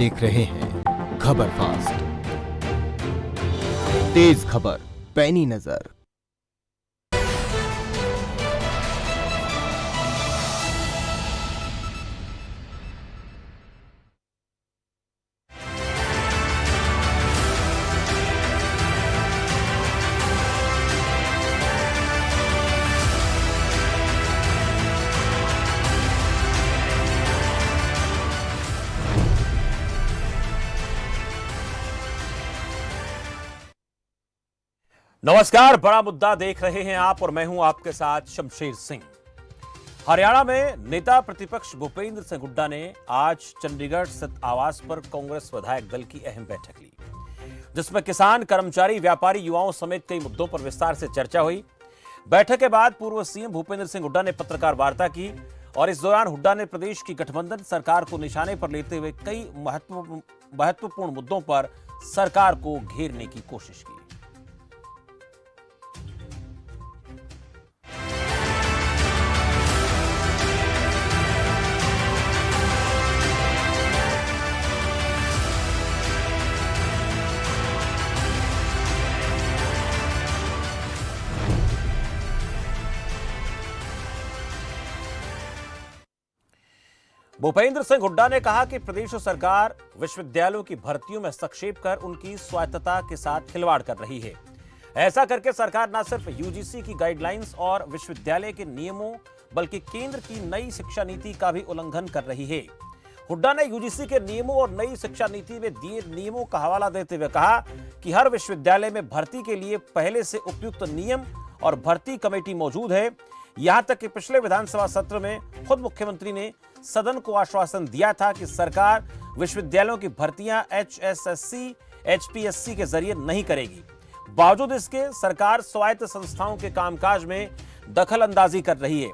देख रहे हैं खबर फास्ट, तेज खबर, पैनी नजर। नमस्कार, बड़ा मुद्दा देख रहे हैं आप और मैं हूं आपके साथ शमशेर सिंह। हरियाणा में नेता प्रतिपक्ष भूपेंद्र सिंह हुड्डा ने आज चंडीगढ़ स्थित आवास पर कांग्रेस विधायक दल की अहम बैठक ली, जिसमें किसान, कर्मचारी, व्यापारी, युवाओं समेत कई मुद्दों पर विस्तार से चर्चा हुई। बैठक के बाद पूर्व सीएम भूपेंद्र सिंह हुड्डा ने पत्रकार वार्ता की और इस दौरान हुड्डा ने प्रदेश की गठबंधन सरकार को निशाने पर लेते हुए कई महत्वपूर्ण मुद्दों पर सरकार को घेरने की कोशिश की। भूपेंद्र सिंह हुड्डा ने कहा कि प्रदेश सरकार विश्वविद्यालयों की भर्तियों में हस्तक्षेप कर उनकी स्वायत्तता के साथ खिलवाड़ कर रही है। ऐसा करके सरकार न सिर्फ यूजीसी की गाइडलाइंस और विश्वविद्यालय के नियमों बल्कि केंद्र की नई शिक्षा नीति का भी उल्लंघन कर रही है। हुड्डा ने यूजीसी के नियमों और नई शिक्षा नीति में दिए नियमों का हवाला देते हुए कहा कि हर विश्वविद्यालय में भर्ती के लिए पहले से उपयुक्त नियम और भर्ती कमेटी मौजूद है। यहां तक कि पिछले विधानसभा सत्र में खुद मुख्यमंत्री ने सदन को आश्वासन दिया था कि सरकार विश्वविद्यालयों की भर्तियां एचएसएससी, एचपीएससी के जरिए नहीं करेगी। बावजूद इसके सरकार स्वायत्त संस्थाओं के कामकाज में दखल अंदाजी कर रही है।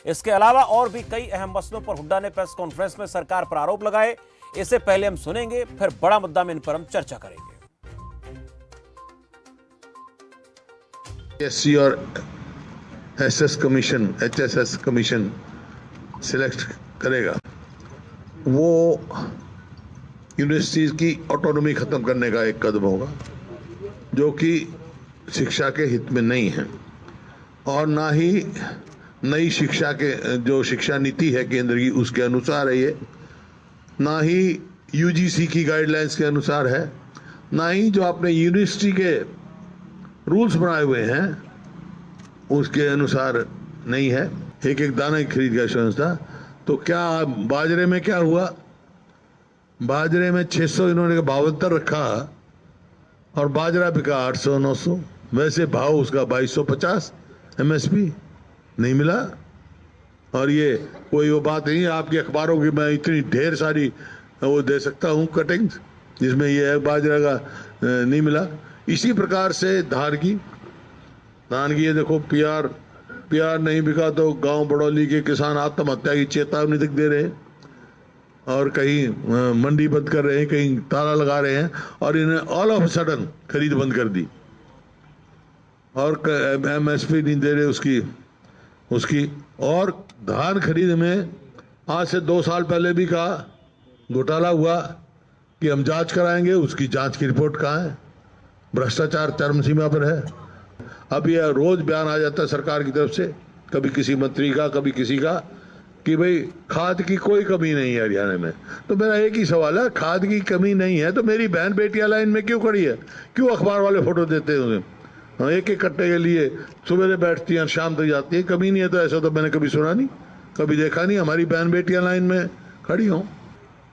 इसके अलावा और भी कई अहम मसलों पर हुड्डा ने प्रेस कॉन्फ्रेंस में सरकार पर आरोप लगाए। इससे पहले हम सुनेंगे, फिर बड़ा मुद्दा में इन पर हम चर्चा करेंगे। एससी और SS commission, HSS commission select करेगा, वो यूनिवर्सिटीज की ऑटोनॉमी खत्म करने का एक कदम होगा, जो कि शिक्षा के हित में नहीं है और ना ही नई शिक्षा के जो शिक्षा नीति है केंद्र की उसके अनुसार है ये, ना ही यूजीसी की गाइडलाइंस के अनुसार है, ना ही जो आपने यूनिवर्सिटी के रूल्स बनाए हुए हैं उसके अनुसार नहीं है। एक एक दाना की खरीद का इंश्योरेंस था। तो क्या बाजरे में क्या हुआ? बाजरे में 600 इन्होंने 72 रखा और बाजरा बिका 800-900। वैसे भाव उसका 2250 एमएसपी नहीं मिला। और ये कोई वो बात नहीं है आपके अखबारों की मैं इतनी ढेर सारी वो दे सकता हूँ कटिंग्स जिसमें ये बाजरा का नहीं मिला। इसी प्रकार से धान की ये देखो पीआर नहीं बिका तो गांव बड़ौली के किसान आत्महत्या की चेतावनी तक दे रहे हैं और कहीं मंडी बंद कर रहे हैं, कहीं ताला लगा रहे हैं और इन्हें ऑल ऑफ सडन खरीद बंद कर दी और एमएसपी नहीं दे रहे उसकी। और धान खरीद में आज से 2 साल पहले भी कहा घोटाला हुआ कि हम जांच कराएंगे, उसकी जांच की रिपोर्ट कहाँ है? भ्रष्टाचार चरम सीमा पर है। अब यह रोज बयान आ जाता है सरकार की तरफ से, कभी किसी मंत्री का, कभी किसी का, कि भाई खाद की कोई कमी नहीं है हरियाणा में। तो मेरा एक ही सवाल है, खाद की कमी नहीं है तो मेरी बहन बेटियां लाइन में क्यों खड़ी है? क्यों अखबार वाले फोटो देते होंगे? एक एक कट्टे के लिए सुबह से बैठती हैं, शाम तक जाती है। कमी नहीं है तो ऐसा तो मैंने कभी सुना नहीं, कभी देखा नहीं हमारी बहन बेटियां लाइन में खड़ी हों।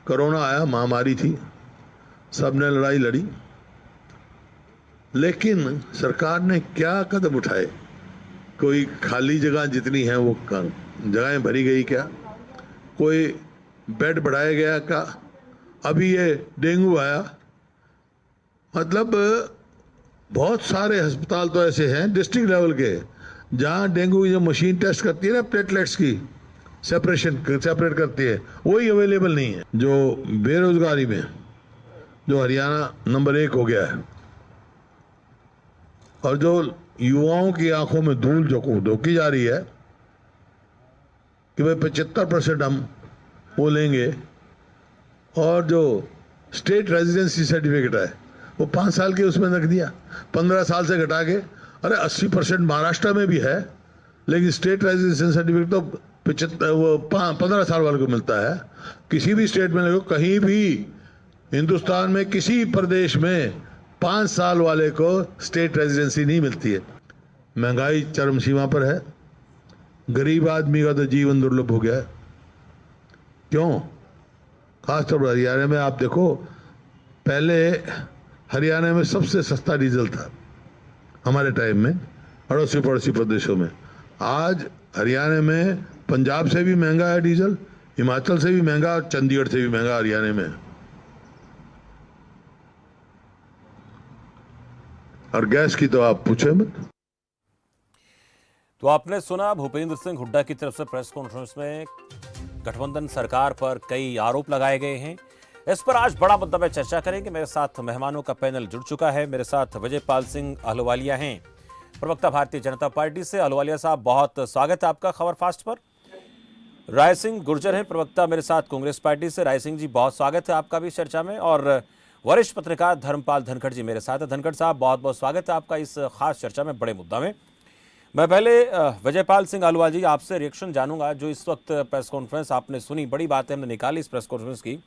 कोरोना आया, महामारी थी, सबने लड़ाई लड़ी, लेकिन सरकार ने क्या कदम उठाए? कोई खाली जगह जितनी है वो जगहें भरी गई क्या? कोई बेड बढ़ाया गया क्या? अभी ये डेंगू आया, मतलब बहुत सारे अस्पताल तो ऐसे हैं डिस्ट्रिक्ट लेवल के जहां डेंगू की जो मशीन टेस्ट करती है ना, प्लेटलेट्स की सेपरेट करती है, वही अवेलेबल नहीं है। जो बेरोजगारी में जो हरियाणा नंबर 1 हो गया है और जो युवाओं की आंखों में धूल झोंकी जा रही है कि भाई 75% हम वो लेंगे और जो स्टेट रेजिडेंसी सर्टिफिकेट है, वो 5 साल के उसमें रख दिया, 15 साल से घटा के। अरे 80% महाराष्ट्र में भी है, लेकिन स्टेट रेजिडेंसी सर्टिफिकेट तो 15 साल वाले को मिलता है। किसी भी स्टेट में देखो, कहीं भी हिंदुस्तान में किसी प्रदेश में 5 साल वाले को स्टेट रेजिडेंसी नहीं मिलती है। महंगाई चरम सीमा पर है, गरीब आदमी का तो जीवन दुर्लभ हो गया है। क्यों? खासतौर पर हरियाणा में आप देखो, पहले हरियाणा में सबसे सस्ता डीजल था हमारे टाइम में, अड़ोसी पड़ोसी प्रदेशों में। आज हरियाणा में पंजाब से भी महंगा है डीजल, हिमाचल से भी महंगा, चंडीगढ़ से भी महंगा हरियाणा में। और गैस की तो आप पूछे मत। तो आपने सुना भूपेंद्र सिंह हुड्डा की तरफ से प्रेस कॉन्फ्रेंस में गठबंधन सरकार पर कई आरोप लगाए गए हैं। इस पर आज बड़ा मुद्दा में चर्चा करेंगे। मेरे साथ मेहमानों का पैनल जुड़ चुका है। मेरे साथ विजयपाल सिंह अहलुवालिया हैं, प्रवक्ता भारतीय जनता पार्टी से। अहलुवालिया साहब, बहुत स्वागत है आपका खबर फास्ट पर। राय सिंह गुर्जर हैं, प्रवक्ता मेरे साथ कांग्रेस पार्टी से। राय सिंह जी, बहुत स्वागत है आपका भी चर्चा में। और वरिष्ठ पत्रकार धर्मपाल धनखड़ जी मेरे साथ है। धनखड़ साहब, बहुत बहुत स्वागत है आपका इस खास चर्चा में, बड़े मुद्दा में। मैं पहले विजयपाल सिंह अहलुवालिया जी आपसे रिएक्शन जानूंगा। जो इस वक्त प्रेस कॉन्फ्रेंस आपने सुनी, बड़ी बात है, हमने निकाली इस प्रेस कॉन्फ्रेंस की।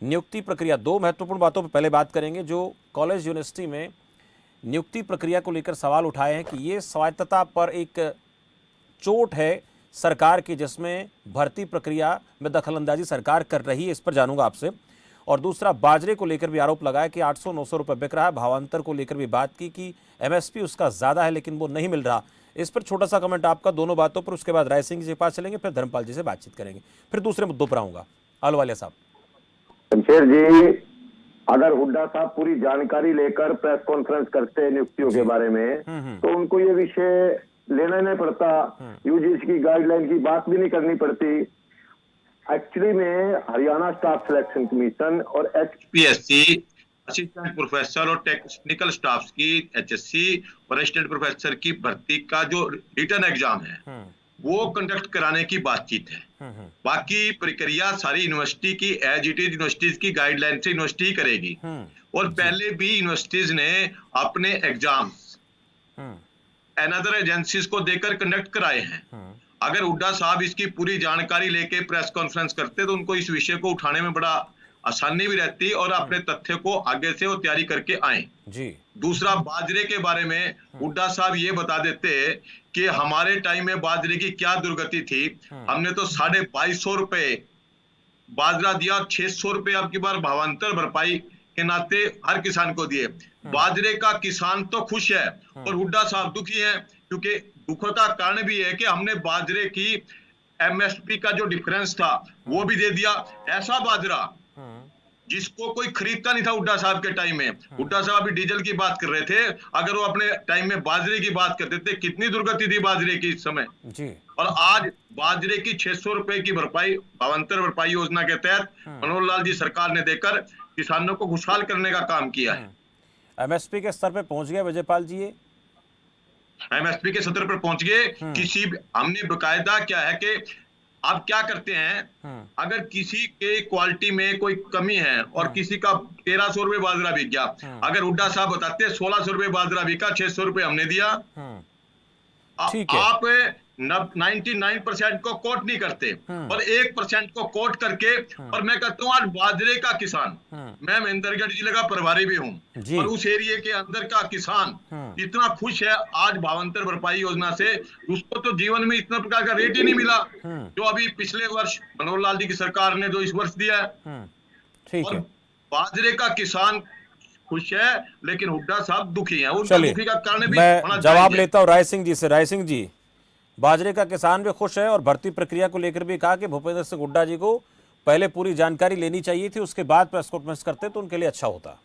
नियुक्ति प्रक्रिया, दो महत्वपूर्ण बातों पर पहले बात करेंगे। जो कॉलेज यूनिवर्सिटी में नियुक्ति प्रक्रिया को लेकर सवाल उठाए हैं कि ये स्वायत्तता पर एक चोट है सरकार की, जिसमें भर्ती प्रक्रिया में दखलंदाजी सरकार कर रही है, इस पर जानूंगा आपसे। और दूसरा, बाजरे को लेकर भी आरोप लगाया कि 800-900 रुपये बिक रहा है। भावांतर को लेकर भी बात की कि एमएसपी उसका ज़्यादा है लेकिन वो नहीं मिल रहा। इस पर छोटा सा कमेंट आपका दोनों बातों पर, उसके बाद राय सिंह जी के पास चलेंगे, फिर धर्मपाल जी से बातचीत करेंगे, फिर दूसरे मुद्दों पर आऊँगा। अहलुवालिया साहब। शमशेर जी, अगर हुड्डा साहब पूरी जानकारी लेकर प्रेस कॉन्फ्रेंस करते हैं नियुक्तियों के बारे में, तो उनको ये विषय लेना नहीं पड़ता, यूजीसी की गाइडलाइन की बात भी नहीं करनी पड़ती। एक्चुअली में हरियाणा स्टाफ सिलेक्शन कमीशन और HPSC असिस्टेंट प्रोफेसर और टेक्निकल स्टाफ की HSC और असिस्टेंट प्रोफेसर की भर्ती का जो रिटर्न एग्जाम है वो कंडक्ट कराने की बातचीत है। बाकी प्रक्रिया सारी यूनिवर्सिटी की एज इट इज यूनिवर्सिटीज की गाइडलाइन से यूनिवर्सिटी करेगी। और पहले भी यूनिवर्सिटीज ने अपने एग्जाम्स अनदर एजेंसीज को देकर कंडक्ट कराए हैं। अगर हुड्डा साहब इसकी पूरी जानकारी लेके प्रेस कॉन्फ्रेंस करते तो उनको इस विषय को उठाने में बड़ा आसानी भी रहती और अपने तथ्य को आगे से वो तैयारी करके आए जी। दूसरा, बाजरे के बारे में हुड्डा साहब ये बता देते कि हमारे टाइम में बाजरे की क्या दुर्गति थी। हमने तो 2250 रुपए बाजरा दिया, 600 रुपए अब की बार भावांतर भरपाई के नाते हर किसान को दिए। बाजरे का किसान तो खुश है और हुड्डा साहब दुखी है, क्योंकि दुख का कारण भी है कि हमने बाजरे की एमएसपी का जो डिफरेंस था वो भी दे दिया। ऐसा बाजरा जिसको कोई खरीदता नहीं था हुड्डा साहब के टाइम में। हुड्डा साहब अभी डीजल की बात कर रहे थे, अगर वो अपने टाइम में बाजरे की बात करते थे, कितनी दुर्गति थी बाजरे की इस समय जी। और आज बाजरे की 600 रुपए की भरपाई भावांतर भरपाई योजना के तहत मनोहर लाल जी सरकार ने देकर किसानों को खुशहाल करने का काम किया है। एमएसपी के स्तर पे पहुंच गया विजयपाल जी, ये एमएसपी के स्तर पर पहुंच गए। किसी हमने बकायदा क्या है कि आप क्या करते हैं, अगर किसी के क्वालिटी में कोई कमी है और किसी का 1300 रुपए बाजरा बिक गया, अगर हुड्डा साहब बताते 1600 रुपए बाजरा बिका, 600 रुपए हमने दिया, आप 99% को कोट नहीं करते और 1% को कोट करके, और मैं कहता हूँ आज बाजरे का किसान, मैं महेंद्रगढ़ जिले का प्रभारी भी हूँ और उस एरिया के अंदर का किसान इतना खुश है आज भावांतर भरपाई योजना से, उसको तो जीवन में इतना प्रकार का रेट ही नहीं मिला जो अभी पिछले वर्ष मनोहर लाल जी की सरकार ने जो इस वर्ष दिया है। ठीक है, बाजरे का किसान खुश है लेकिन हुड्डा साहब दुखी हैं। उनका दुखी का कारण भी मैं जवाब लेता हूं राय सिंह जी से। राय सिंह जी, बाजरे का किसान भी खुश है और भर्ती प्रक्रिया को लेकर भी कहा कि भूपेंद्र सिंह हुड्डा जी को पहले पूरी जानकारी लेनी चाहिए थी, उसके बाद प्रेस कॉन्फ्रेंस करते तो उनके लिए अच्छा होता।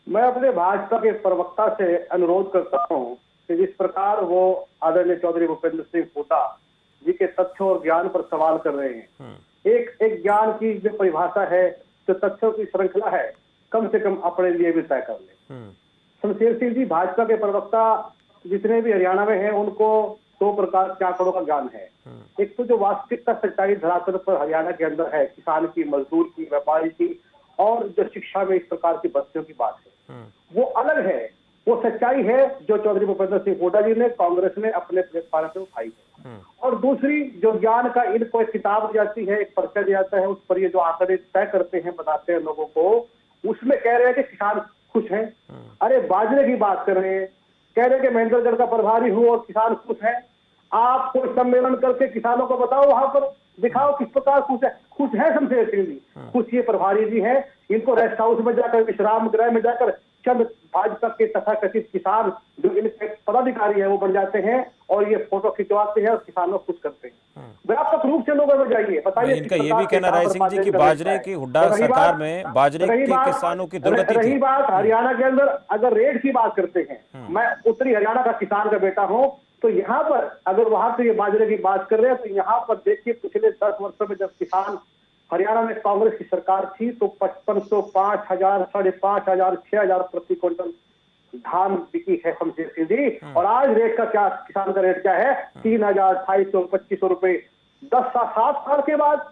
मैं अपने भाजपा के प्रवक्ता से अनुरोध करता हूं कि जिस प्रकार वो आदरणीय चौधरी भूपेंद्र सिंह हुड्डा जी के तथ्यों और ज्ञान पर सवाल कर रहे हैं, एक ज्ञान की जो परिभाषा है, जो तथ्यों की श्रृंखला है, कम से कम अपने लिए भी तय कर ले। शमशेर सिंह जी, भाजपा के प्रवक्ता जितने भी हरियाणा में हैं, उनको दो प्रकार के आंकड़ों का ज्ञान है। एक तो जो वास्तविकता सच्चाई धरातल पर हरियाणा के अंदर है, किसान की, मजदूर की, व्यापारी की, और जो शिक्षा में इस प्रकार की भर्तियों की बात है, वो अलग है। वो सच्चाई है जो चौधरी भूपेंद्र सिंह हुड्डा जी ने, कांग्रेस ने अपने प्लेटफॉर्म पे उठाई है। और दूसरी जो ज्ञान का इनको एक किताब दी जाती है, एक पर्चा दिया जाता है, उस पर ये जो आंकड़े तय करते हैं, बताते हैं लोगों को, उसमें कह रहे हैं कि किसान खुश हैं। अरे बाजरे की बात कर रहे हैं, कह रहे हैं कि महेंद्रगढ़ का प्रभारी हूं और किसान खुश है। आप कोई सम्मेलन करके किसानों को बताओ, वहां पर दिखाओ किस प्रकार खुश है। खुश है शमशेर सिंह जी, खुश ये प्रभारी जी हैं। इनको रेस्ट हाउस में जाकर, विश्राम गृह में जाकर चंद भाजपा के तथाकथित किसान जो इनके पदाधिकारी है वो बन जाते हैं और ये फोटो खिंचवाते हैं और किसानों को खुश करते हैं। व्यापक रूप से लोगों में जाइए, बताइए। इनका ये भी कहना राय सिंह जी की बाजरे की हुड्डा सरकार में बाजरे के किसानों की दुर्गति थी। रही बात हरियाणा के अंदर अगर रेट की बात करते हैं, मैं उत्तरी हरियाणा का किसान का बेटा हूं, तो यहाँ पर अगर वहां से ये बाजरे की बात कर रहे हैं, तो यहाँ पर देखिए पिछले 10 वर्षों में जब किसान हरियाणा में कांग्रेस की सरकार थी तो 5500, 5000, 5500, 6000 प्रति क्विंटल धान बिकी है शमशेर सिंह जी। और आज रेट का क्या, किसान का रेट क्या है? 3000, 2500, 2500 रुपए। 7 साल के बाद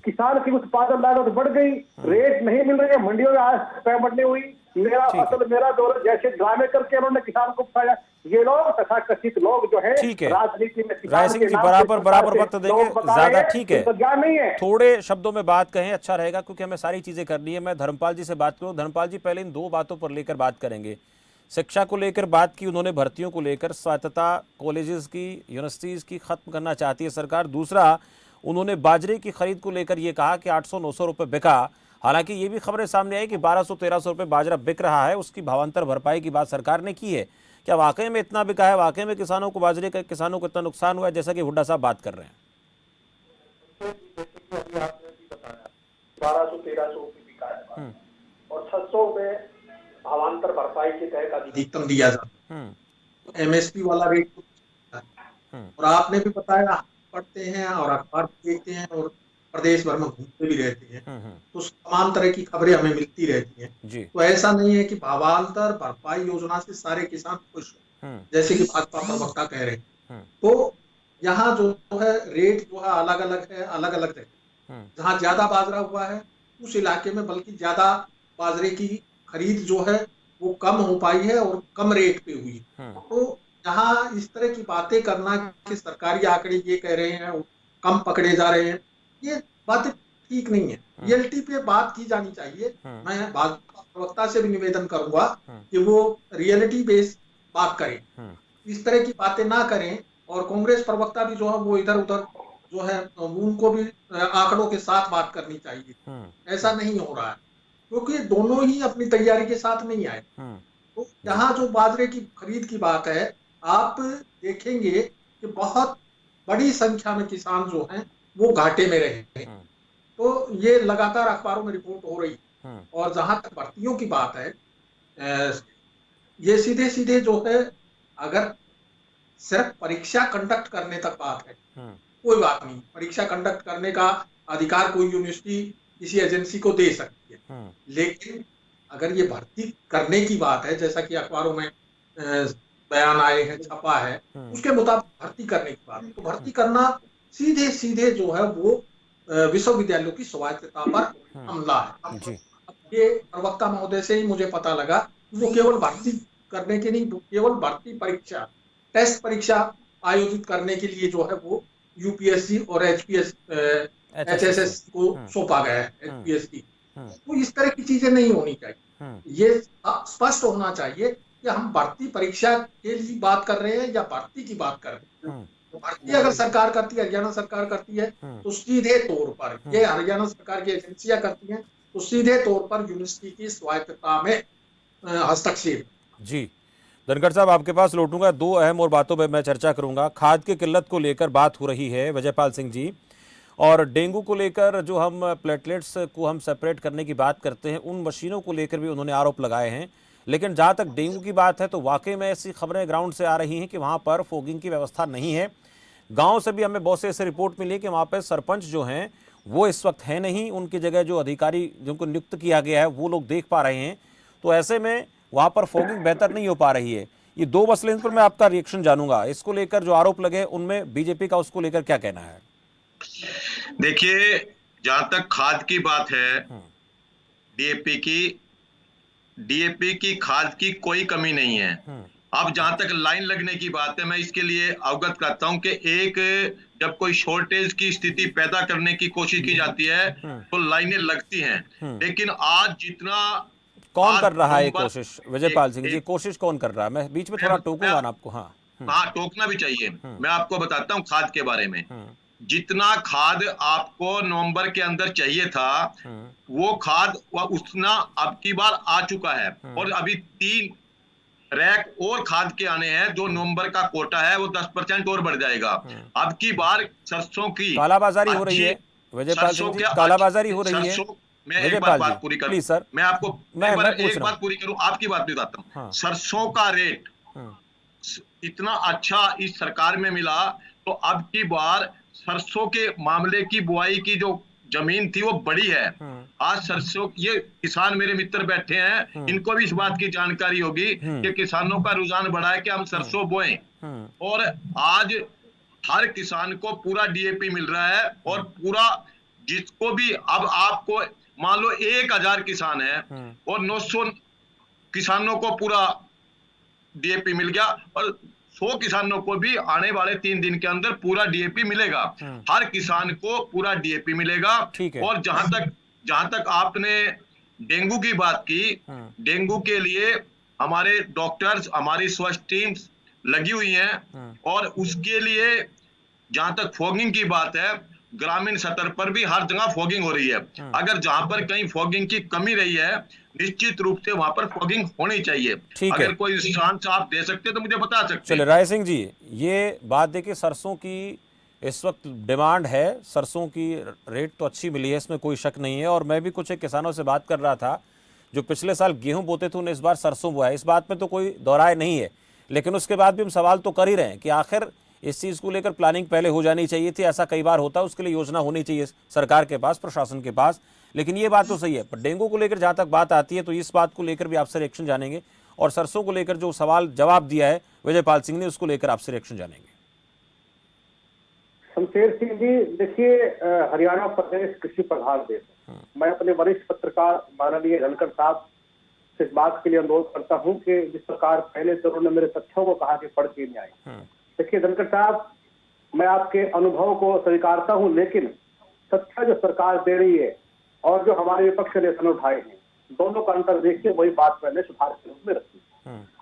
किसान की उत्पादन लागत बढ़ गई, रेट नहीं मिल रही है, मंडियों में आज पेमेंट नहीं हुई। मेरा फसल मेरा दौर, जैसे ड्रामे करके उन्होंने किसान को फंसाया। ये लोग तथाकथित लोग जो है राजनीति में राय सिंह जी बराबर वक्त देंगे, ज्यादा ठीक है, ज्ञान नहीं है। थोड़े शब्दों में बात कहें अच्छा रहेगा, क्योंकि हमें सारी चीजें करनी है। मैं धर्मपाल जी से बात करूं। धर्मपाल जी, पहले इन दो बातों पर लेकर बात करेंगे। शिक्षा को लेकर बात की उन्होंने, भर्तियों को लेकर, स्वायत्तता कॉलेजेस की, यूनिवर्सिटीज की खत्म करना चाहती है सरकार। दूसरा, उन्होंने बाजरे की खरीद को लेकर ये कहा कि 800-900 रुपए बिका। हालांकि ये भी खबरें सामने आई कि 1200-1300 रुपए बाजरा बिक रहा है, उसकी भावांतर भरपाई की बात सरकार ने की है। क्या वाकई में इतना बिका है? वाकई में किसानों को, बाजरे का किसानों को इतना नुकसान हुआ है जैसा कि हुड्डा साहब बात कर रहे हैं? 1200-1300 रुपये बिका है और 600 रुपए भावांतर भरपाई के तहत अधिकतम दिया जाता है। तो एमएसपी वाला रेट और आपने भी बताया, पढ़ते हैं और अखबार देखते हैं और प्रदेश भर में घूमते भी रहते हैं, तो तमाम तरह की खबरें हमें मिलती रहती हैं। तो ऐसा नहीं है कि भावांतर भरपाई योजना से सारे किसान खुश हो, जैसे कि भाजपा प्रवक्ता कह रहे हैं। तो यहाँ जो है रेट जो है अलग अलग है, अलग अलग है। जहाँ ज्यादा बाजरा हुआ है उस इलाके में बल्कि ज्यादा बाजरे की खरीद जो है वो कम हो पाई है और कम रेट पे हुई। तो यहाँ इस तरह की बातें करना कि सरकारी आंकड़े ये कह रहे हैं कम पकड़े जा रहे हैं, ये बातें ठीक नहीं है। रियलिटी पे बात की जानी चाहिए। मैं भाजपा प्रवक्ता से भी निवेदन करूंगा कि वो रियलिटी बेस्ड बात करें, इस तरह की बातें ना करें। और कांग्रेस प्रवक्ता भी जो है वो इधर उधर जो है उनको भी आंकड़ों के साथ बात करनी चाहिए। ऐसा नहीं हो रहा है क्योंकि दोनों ही अपनी तैयारी के साथ नहीं आए। तो यहाँ जो बाजरे की खरीद की बात है, आप देखेंगे कि बहुत बड़ी संख्या में किसान जो हैं वो घाटे में रहे। तो ये लगातार अखबारों में रिपोर्ट हो रही है। और जहां तक भर्तियों की बात है, ये सीधे सीधे जो है अगर सिर्फ परीक्षा कंडक्ट करने तक बात है, कोई बात नहीं, परीक्षा कंडक्ट करने का अधिकार कोई यूनिवर्सिटी किसी एजेंसी को दे सकती है। लेकिन अगर ये भर्ती करने की बात है, जैसा कि अखबारों में बयान आए हैं, छपा है, उसके मुताबिक भर्ती करने की बात है, तो भर्ती करना सीधे सीधे जो है वो विश्वविद्यालयों की स्वायत्तता पर हमला है। अब ये प्रवक्ता महोदय से ही मुझे पता लगा वो केवल भर्ती करने के नहीं, केवल भर्ती परीक्षा, टेस्ट परीक्षा आयोजित करने के लिए जो है वो यूपीएससी और एचएसएस को सौंपा गया है। एचपीएससी तो इस तरह की चीजें नहीं होनी चाहिए। ये स्पष्ट होना चाहिए कि हम भर्ती परीक्षा के लिए बात कर रहे हैं या भर्ती की बात कर रहे हैं। भर्ती अगर सरकार करती है, हरियाणा सरकार करती है, तो सीधे तौर पर ये हरियाणा सरकार की एजेंसियां करती हैं, तो सीधे तौर पर यूनिवर्सिटी की स्वायत्तता में हस्तक्षेप। जी धनखड़ साहब, आपके पास लौटूंगा। दो अहम और बातों पर मैं चर्चा करूंगा। खाद की किल्लत को लेकर बात हो रही है विजयपाल सिंह जी, और डेंगू को लेकर जो हम प्लेटलेट्स को हम सेपरेट करने की बात करते हैं, उन मशीनों को लेकर भी उन्होंने आरोप लगाए हैं। लेकिन जहाँ तक डेंगू की बात है तो वाकई में ऐसी खबरें ग्राउंड से आ रही हैं कि वहाँ पर फॉगिंग की व्यवस्था नहीं है। गांव से भी हमें बहुत से ऐसे रिपोर्ट मिली है कि वहाँ पर सरपंच जो हैं वो इस वक्त है नहीं, उनकी जगह जो अधिकारी जिनको नियुक्त किया गया है वो लोग देख पा रहे हैं। तो ऐसे में वहाँ पर फॉगिंग बेहतर नहीं हो पा रही है। ये दो मसले पर मैं आपका रिएक्शन जानूंगा। इसको लेकर जो आरोप लगे उनमें बीजेपी का उसको लेकर क्या कहना है? देखिए, जहां तक खाद की बात है, डीएपी की खाद की कोई कमी नहीं है। अब जहां तक लाइन लगने की बात है, मैं इसके लिए अवगत करता हूं कि जब कोई शॉर्टेज की स्थिति पैदा करने की कोशिश की जाती है तो लाइनें लगती हैं। लेकिन आज जितना कौन कर रहा है ये कोशिश? विजयपाल सिंह जी, कोशिश कौन कर रहा है? मैं बीच में थोड़ा टोकूंगा ना आपको। हाँ, टोकना भी चाहिए। मैं आपको बताता हूँ खाद के बारे में। जितना खाद आपको नवंबर के अंदर चाहिए था, वो खाद उतना अब की बार आ चुका है, और अभी 3 रैक और खाद के आने हैं। जो नवंबर का कोटा है वो 10% और बढ़ जाएगा। अब की बार सरसों की कालाबाजारी हो रही है विजयपाल सिंह जी, कालाबाजारी हो रही है। मैं एक बात पूरी करूं, सर मैं आपको एक बात पूरी करूं, आपकी बात भी बताता हूं। हाँ। सरसों का रेट इतना अच्छा इस सरकार में मिला, तो अब की बार सरसों के मामले की बुआई की जो जमीन थी वो बड़ी है। आज सरसों, ये किसान मेरे मित्र बैठे हैं, इनको भी इस बात की जानकारी होगी कि किसानों का रुझान बढ़ा है कि हम सरसों बोएं, और आज हर किसान को पूरा डीएपी मिल रहा है। और पूरा जिसको भी, अब आपको मान लो 1000 किसान है और 900 किसानों को पूरा डीएपी मिल गया, और 100 किसानों को भी आने वाले 3 दिन के अंदर पूरा डीएपी मिलेगा। हर किसान को पूरा डीएपी मिलेगा। और जहां तक आपने डेंगू की बात की, डेंगू के लिए हमारे डॉक्टर्स, हमारी स्वास्थ्य टीम्स लगी हुई हैं, और उसके लिए जहां तक फॉगिंग की बात है, ग्रामीण स्तर पर भी हर जगह फॉगिंग हो रही है। अगर जहां पर कहीं फॉगिंग की कमी रही है, निश्चित रूप से वहां पर फॉगिंग होनी चाहिए। अगर कोई चांस आप दे सकते तो मुझे बता सकते। चलिए राय सिंह जी, ये बात देखिए, सरसों की इस वक्त डिमांड है, सरसों की रेट तो अच्छी मिली है, इसमें कोई शक नहीं है। और मैं भी कुछ एक किसानों से बात कर रहा था जो पिछले साल गेहूं बोते थे, उन्हें इस बार सरसों बोया, इस बात में तो कोई दोहराए नहीं है। लेकिन उसके बाद भी हम सवाल तो कर ही रहे हैं कि आखिर इस चीज़ को लेकर प्लानिंग पहले हो जानी चाहिए थी। ऐसा कई बार होता है, उसके लिए योजना होनी चाहिए सरकार के पास, प्रशासन के पास। लेकिन ये बात तो सही है। पर डेंगू को लेकर जहाँ तक बात आती है, तो इस बात को लेकर भी आपसे रिएक्शन जानेंगे, और सरसों को लेकर जो सवाल जवाब दिया है विजयपाल सिंह ने, उसको लेकर आपसे रिएक्शन जानेंगे। शमशेर सिंह जी, देखिए, हरियाणा प्रदेश कृषि प्रधान देश है। मैं अपने वरिष्ठ पत्रकार माननीय धनखड़ साहब से इस बात के लिए अनुरोध करता हूं कि जिस प्रकार पहले तो उन्होंने मेरे तथ्यों को कहा कि पढ़ के नहीं आए। देखिए धनखड़ साहब, मैं आपके अनुभव को स्वीकारता हूं, लेकिन तथ्य जो सरकार दे रही है और जो हमारे विपक्ष ने नेता उठाए हैं, दोनों का अंतर देखिए, वही बात मैंने सुधार के रूप में रखी।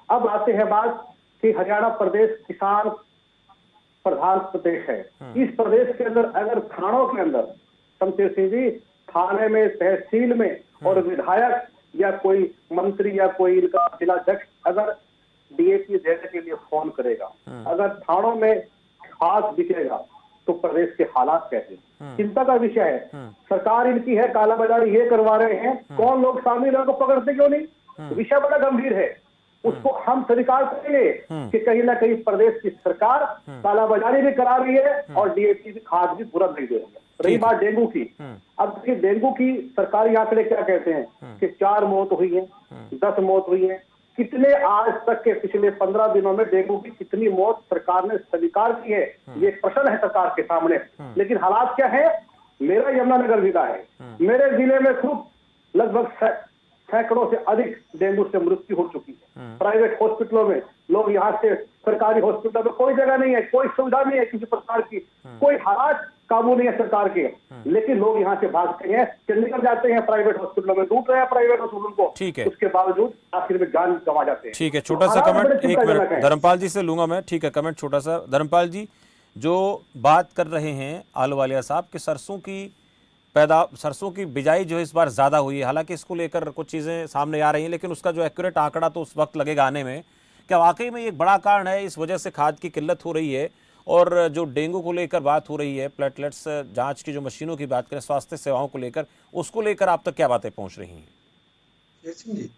अब आते हैं बात कि हरियाणा प्रदेश किसान प्रधान प्रदेश है। इस प्रदेश के अंदर अगर थानों के अंदर, शमशेर सिंह जी, थाने में, तहसील में, और विधायक या कोई मंत्री या कोई इनका जिलाध्यक्ष अगर डीएपी देने के लिए फोन करेगा, अगर थानों में खाद बिकेगा, तो प्रदेश के हालात कैसे? चिंता का विषय है। सरकार इनकी है, कालाबाजारी ये करवा रहे हैं, कौन लोग शामिल है, उनको पकड़ते क्यों नहीं? विषय बड़ा गंभीर है, उसको हम स्वीकार करेंगे कि कहीं ना कहीं प्रदेश की सरकार कालाबाजारी भी करा रही है और डीएपी की खाद भी पूरा नहीं दे रही है। रही बात डेंगू की, अब देखिए डेंगू की सरकारी आंकड़े क्या कहते हैं कि 4 मौत हुई है, 10 मौत हुई है। कितने आज तक के पिछले 15 दिनों में डेंगू की कितनी मौत सरकार ने स्वीकार की है, ये प्रश्न है सरकार के सामने। लेकिन हालात क्या है? मेरा यमुनानगर जिला है, मेरे जिले में खुद लगभग सैकड़ों से अधिक डेंगू से मृत्यु हो चुकी है। प्राइवेट हॉस्पिटलों में लोग यहाँ से, सरकारी हॉस्पिटल में कोई जगह नहीं है, कोई सुविधा नहीं है किसी प्रकार की, कोई हालात काबू नहीं है सरकार के, लेकिन लोग यहाँ से भागते हैं, चंडीगढ़ जाते हैं, प्राइवेट हॉस्पिटलों में लूट रहे हैं प्राइवेट हॉस्पिटल को। ठीक है, उसके बावजूद आखिर में जान गंवा जाते हैं। ठीक है, छोटा सा कमेंट, 1 मिनट धर्मपाल जी से लूंगा मैं। ठीक है, कमेंट छोटा सा। धर्मपाल जी, जो बात कर रहे हैं आलूवालिया साहब कि सरसों की बिजाई जो है इस बार ज्यादा हुई है, हालांकि इसको लेकर कुछ चीजें सामने आ रही हैं, लेकिन उसका जो एक्यूरेट आंकड़ा तो उस वक्त लगेगा आने में। क्या वाकई में एक बड़ा कारण है, इस वजह से खाद की किल्लत हो रही है? और जो डेंगू को लेकर बात हो रही है, प्लेटलेट्स जांच की जो मशीनों की बात करें, स्वास्थ्य सेवाओं को लेकर, उसको लेकर आप तक क्या बातें पहुंच रही हैं? जी,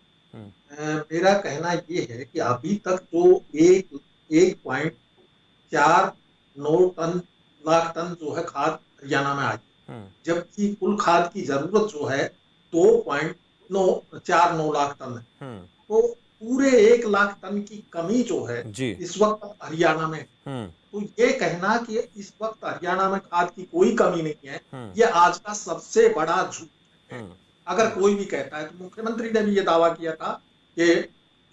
मेरा कहना ये है कि अभी तक जो 1.49 लाख टन जो है खाद हरियाणा में आई, जबकि कुल खाद की जरूरत जो है 2.49 लाख टन है। तो पूरे 1 लाख टन की कमी जो है जी। इस वक्त हरियाणा में, तो ये कहना कि इस वक्त हरियाणा में खाद की कोई कमी नहीं है, ये आज का सबसे बड़ा झूठ है। अगर कोई भी कहता है, तो मुख्यमंत्री ने भी ये दावा किया था कि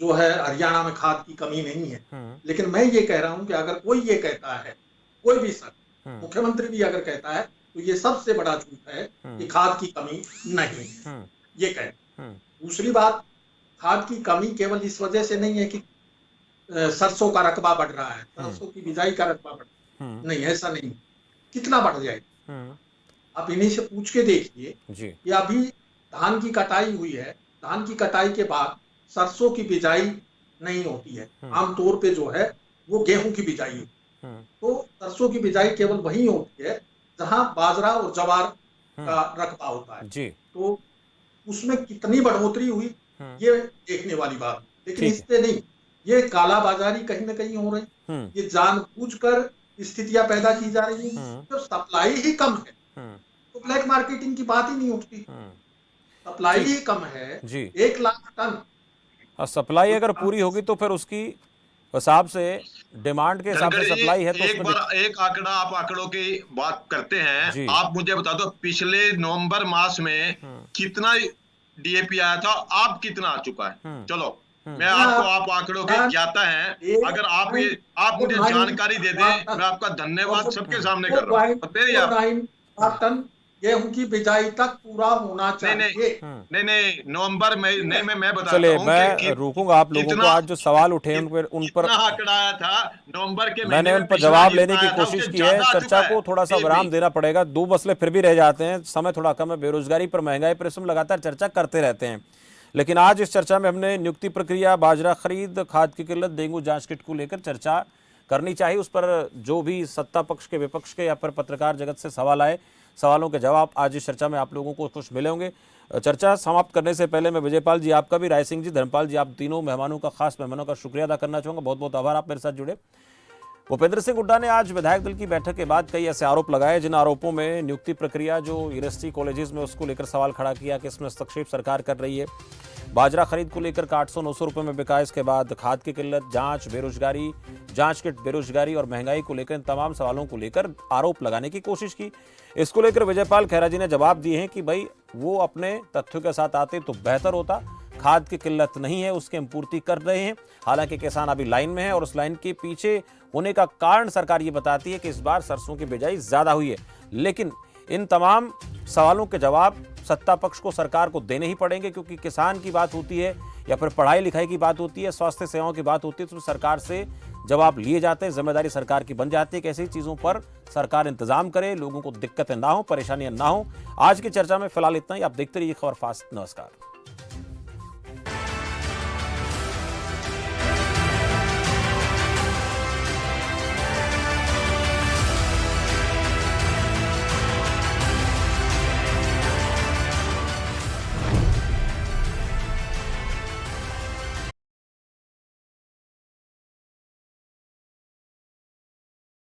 जो है हरियाणा में खाद की कमी नहीं है, लेकिन मैं ये कह रहा हूं कि अगर कोई ये कहता है, कोई भी शख्स, मुख्यमंत्री भी अगर कहता है, तो ये सबसे बड़ा झूठ है कि खाद की कमी नहीं है, ये कह। दूसरी बात, खाद की कमी केवल इस वजह से नहीं है कि सरसों का रकबा बढ़ रहा है, सरसों की बिजाई का रकबा बढ़ रहा है, नहीं, ऐसा नहीं। कितना बढ़ जाएगा आप इन्हीं से पूछ के देखिए कि अभी धान की कटाई हुई है, धान की कटाई के बाद सरसों की बिजाई नहीं होती है, आमतौर पे जो है वो गेहूं की बिजाई होती है। तो सरसों की बिजाई केवल वही होती है जहां बाजरा और ज्वार का रकबा होता है, तो उसमें कितनी बढ़ोतरी हुई ये देखने वाली बात। लेकिन इससे नहीं, ये कालाबाजारी कहीं ना कहीं हो रही, ये जानबूझकर स्थितियां पैदा की जा रही हैं। जब सप्लाई ही कम है तो ब्लैक मार्केटिंग की बात ही नहीं उठती। सप्लाई ही कम है, 1 लाख टन। सप्लाई अगर पूरी होगी तो फिर उसकी हिसाब से, डिमांड के हिसाब से सप्लाई है तो एक आंकड़ा, आप आंकड़ों की बात करते हैं, आप मुझे बता दो पिछले नवंबर मास में कितना डीएपी आया था, आप कितना आ चुका है? चलो मैं आपको, आप आंकड़ों के ज्ञाता हैं, अगर आप मुझे जानकारी दे दें, मैं आपका धन्यवाद सबके सामने कर रहा हूँ। टन गेहूं की बिजाई तक पूरा होना चाहिए। नहीं, नवंबर में नहीं, मैं बता चलिए मैं रोकूंगा आप लोगों को। आज जो सवाल उठे उन पर आंकड़ा आया था नवंबर के, मैंने उन पर जवाब लेने की कोशिश की है। चर्चा को थोड़ा सा विराम देना पड़ेगा, 2 मसले फिर भी रह जाते हैं, समय थोड़ा कम है। बेरोजगारी पर, महंगाई पर हम लगातार चर्चा करते रहते हैं, लेकिन आज इस चर्चा में हमने नियुक्ति प्रक्रिया, बाजरा खरीद, खाद की किल्लत, डेंगू जांच किट को लेकर चर्चा करनी चाहिए। उस पर जो भी सत्ता पक्ष के, विपक्ष के या फिर पत्रकार जगत से सवाल आए, सवालों के जवाब आज इस चर्चा में आप लोगों को कुछ मिले होंगे। चर्चा समाप्त करने से पहले मैं विजयपाल जी, आपका भी, राय सिंह जी, धर्मपाल जी, आप तीनों मेहमानों का, खास मेहमानों का शुक्रिया अदा करना चाहूँगा। बहुत बहुत आभार, आप मेरे साथ जुड़े। भूपेंद्र सिंह हुड्डा ने आज विधायक दल की बैठक के बाद कई ऐसे आरोप लगाए जिन आरोपों में नियुक्ति प्रक्रिया जो यूनिवर्सिटी कॉलेजेस में, उसको लेकर सवाल खड़ा किया कि इसमें हस्तक्षेप सरकार कर रही है। बाजरा खरीद को लेकर 800-900 रुपए में बिका, इसके बाद खाद की किल्लत, जांच, बेरोजगारी, जांच किट, बेरोजगारी और महंगाई को लेकर इन तमाम सवालों को लेकर आरोप लगाने की कोशिश की। इसको लेकर विजयपाल खैरा जी ने जवाब दिए हैं कि भाई वो अपने तथ्यों के साथ आते तो बेहतर होता, खाद की किल्लत नहीं है, उसकी हम पूर्ति कर रहे हैं। हालांकि किसान अभी लाइन में है और उस लाइन के पीछे होने का कारण सरकार ये बताती है कि इस बार सरसों की बिजाई ज्यादा हुई है। लेकिन इन तमाम सवालों के जवाब सत्ता पक्ष को, सरकार को देने ही पड़ेंगे, क्योंकि किसान की बात होती है या फिर पढ़ाई लिखाई की बात होती है, स्वास्थ्य सेवाओं की बात होती है, तो सरकार से जवाब लिए जाते हैं। जिम्मेदारी सरकार की बन जाती है कि ऐसी चीजों पर सरकार इंतजाम करे, लोगों को दिक्कतें ना हो, परेशानियां ना हो। आज की चर्चा में फिलहाल इतना ही। आप देखते रहिए खबर फास्ट। नमस्कार।